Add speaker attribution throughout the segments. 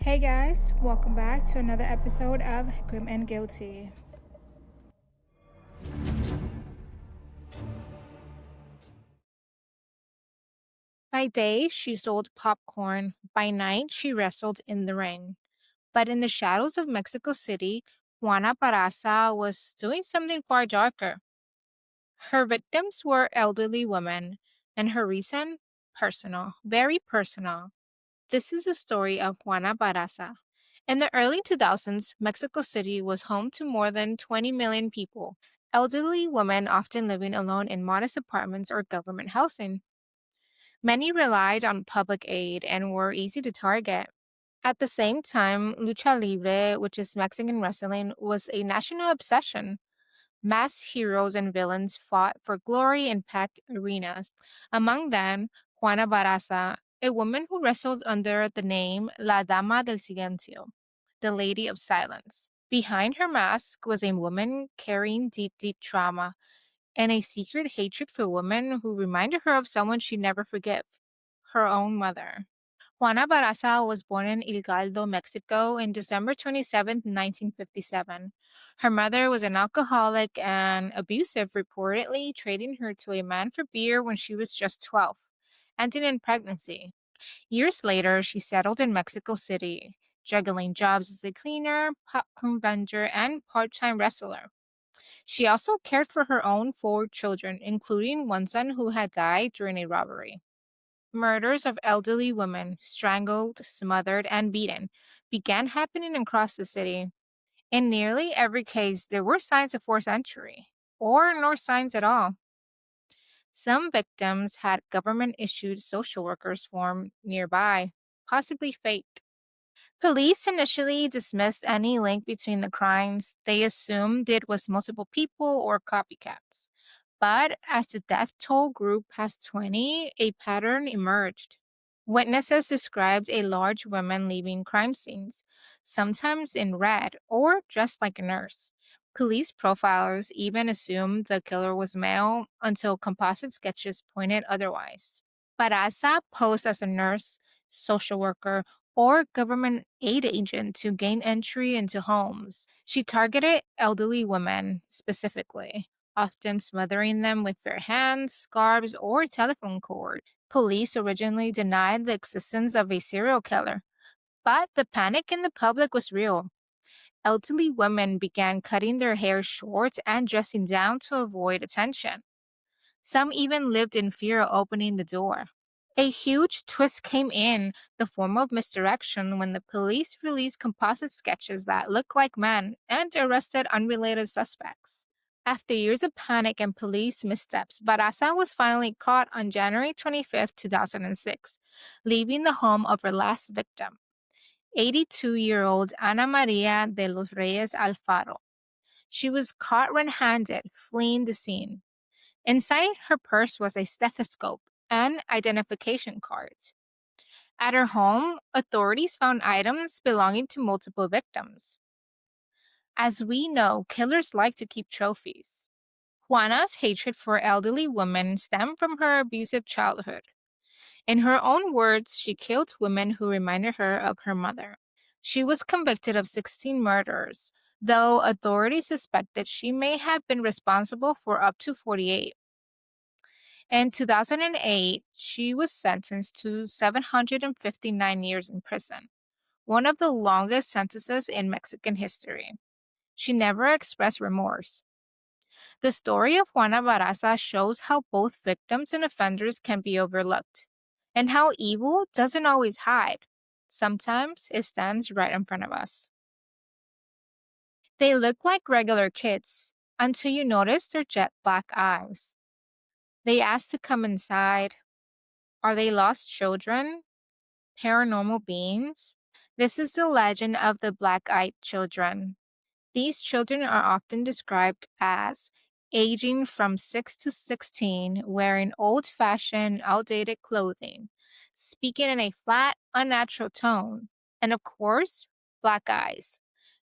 Speaker 1: Hey guys, welcome back to another episode of Grim and Guilty. By day, she sold popcorn. By night, she wrestled in the rain. But in the shadows of Mexico City, Juana Barraza was doing something far darker. Her victims were elderly women, and her reason? Personal, very personal. This is the story of Juana Barraza. In the early 2000s, Mexico City was home to more than 20 million people, elderly women often living alone in modest apartments or government housing. Many relied on public aid and were easy to target. At the same time, lucha libre, which is Mexican wrestling, was a national obsession. Mass heroes and villains fought for glory in packed arenas. Among them, Juana Barraza, a woman who wrestled under the name La Dama del Silencio, the Lady of Silence. Behind her mask was a woman carrying deep, deep trauma and a secret hatred for women who reminded her of someone she'd never forgive, her own mother. Juana Barraza was born in Hidalgo, Mexico in December 27, 1957. Her mother was an alcoholic and abusive, reportedly trading her to a man for beer when she was just 12, ending in pregnancy. Years later, she settled in Mexico City, juggling jobs as a cleaner, popcorn vendor, and part-time wrestler. She also cared for her own four children, including one son who had died during a robbery. Murders of elderly women, strangled, smothered, and beaten, began happening across the city. In nearly every case, there were signs of forced entry, or no signs at all. Some victims had government issued social workers form nearby, possibly fake. Police initially dismissed any link between the crimes. They assumed it was multiple people or copycats. But as the death toll grew past 20, a pattern emerged. Witnesses described a large woman leaving crime scenes, sometimes in red or dressed like a nurse. Police profilers even assumed the killer was male until composite sketches pointed otherwise. Barraza posed as a nurse, social worker, or government aid agent to gain entry into homes. She targeted elderly women specifically, often smothering them with their hands, scarves, or telephone cord. Police originally denied the existence of a serial killer, but the panic in the public was real. Elderly women began cutting their hair short and dressing down to avoid attention. Some even lived in fear of opening the door. A huge twist came in the form of misdirection when the police released composite sketches that looked like men and arrested unrelated suspects. After years of panic and police missteps, Barraza was finally caught on January 25, 2006, leaving the home of her last victim, 82-year-old Ana Maria de los Reyes Alfaro. She was caught red-handed, fleeing the scene. Inside her purse was a stethoscope and identification cards. At her home, authorities found items belonging to multiple victims. As we know, killers like to keep trophies. Juana's hatred for elderly women stemmed from her abusive childhood. In her own words, she killed women who reminded her of her mother. She was convicted of 16 murders, though authorities suspected she may have been responsible for up to 48. In 2008, she was sentenced to 759 years in prison, one of the longest sentences in Mexican history. She never expressed remorse. The story of Juana Barraza shows how both victims and offenders can be overlooked, and how evil doesn't always hide. Sometimes it stands right in front of us. They look like regular kids until you notice their jet black eyes. They ask to come inside. Are they lost children? Paranormal beings? This is the legend of the black-eyed children. These children are often described as aging from 6 to 16, wearing old-fashioned, outdated clothing, speaking in a flat, unnatural tone, and of course, black eyes.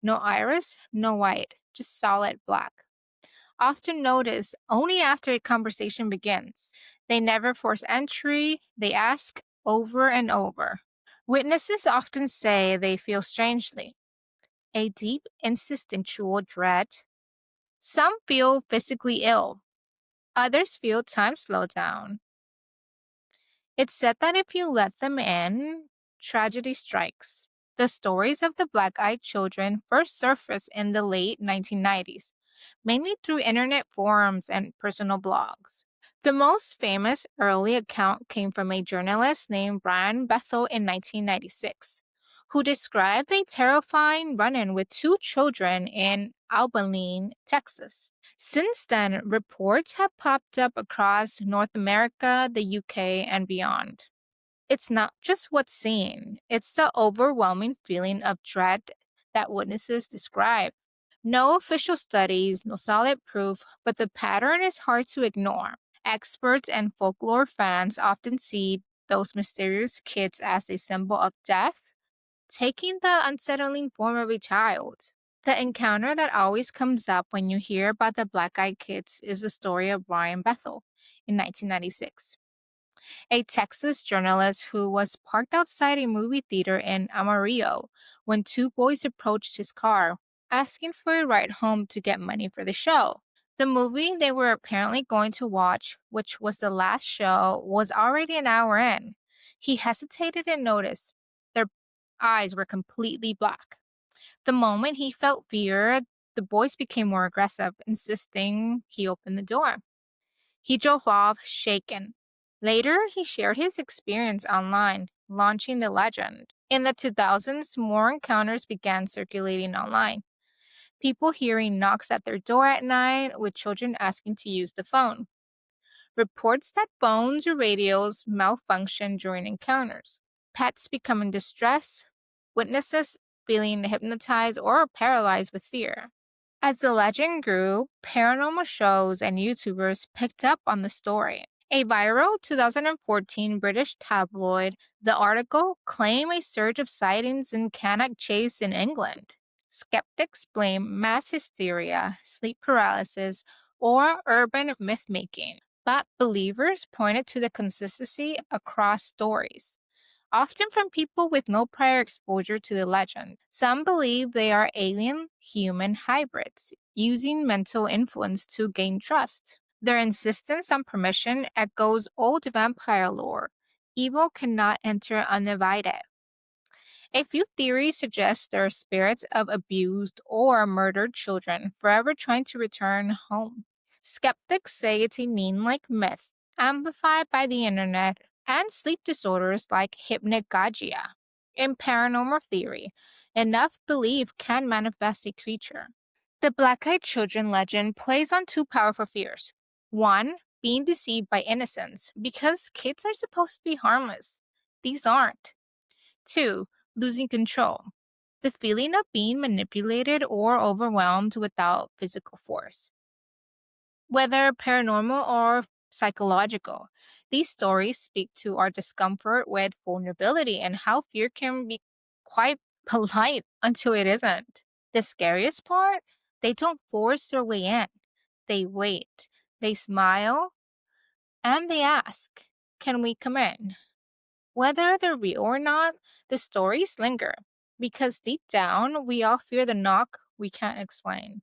Speaker 1: No iris, no white, just solid black. Often noticed only after a conversation begins. They never force entry, they ask over and over. Witnesses often say they feel strangely, a deep instinctual dread. Some feel physically ill, others feel time slow down. It's said that if you let them in, tragedy strikes. The stories of the black eyed children first surfaced in the late 1990s, mainly through internet forums and personal blogs. The most famous early account came from a journalist named Brian Bethel in 1996, who described a terrifying run in with two children in Albaline, Texas. Since then, reports have popped up across North America, the UK, and beyond. It's not just what's seen, it's the overwhelming feeling of dread that witnesses describe. No official studies, no solid proof, but the pattern is hard to ignore. Experts and folklore fans often see those mysterious kids as a symbol of death, taking the unsettling form of a child. The encounter that always comes up when you hear about the Black Eyed Kids is the story of Brian Bethel in 1996, a Texas journalist who was parked outside a movie theater in Amarillo when two boys approached his car, asking for a ride home to get money for the show. The movie they were apparently going to watch, which was the last show, was already an hour in. He hesitated and noticed their eyes were completely black. The moment he felt fear, the boys became more aggressive, insisting he open the door. He drove off, shaken. Later, he shared his experience online, launching the legend. In the 2000s, more encounters began circulating online. People hearing knocks at their door at night, with children asking to use the phone. Reports that phones or radios malfunction during encounters. Pets becoming distressed, witnesses feeling hypnotized or paralyzed with fear. As the legend grew, paranormal shows and YouTubers picked up on the story. A viral 2014 British tabloid, the article claimed a surge of sightings in Cannock Chase in England. Skeptics blame mass hysteria, sleep paralysis, or urban myth-making, but believers pointed to the consistency across stories, often from people with no prior exposure to the legend. Some believe they are alien human hybrids, using mental influence to gain trust. Their insistence on permission echoes old vampire lore. Evil cannot enter uninvited. A few theories suggest they are spirits of abused or murdered children forever trying to return home. Skeptics say it's a meme like myth, amplified by the internet, and sleep disorders like hypnagogia. In paranormal theory, enough belief can manifest a creature. The black eyed children legend plays on two powerful fears. One, being deceived by innocence, because kids are supposed to be harmless. These aren't. Two, losing control. The feeling of being manipulated or overwhelmed without physical force. Whether paranormal or psychological, these stories speak to our discomfort with vulnerability and how fear can be quite polite until it isn't. The scariest part? They don't force their way in. They wait, they smile, and they ask, "Can we come in?" Whether they're real or not, the stories linger because deep down, we all fear the knock we can't explain.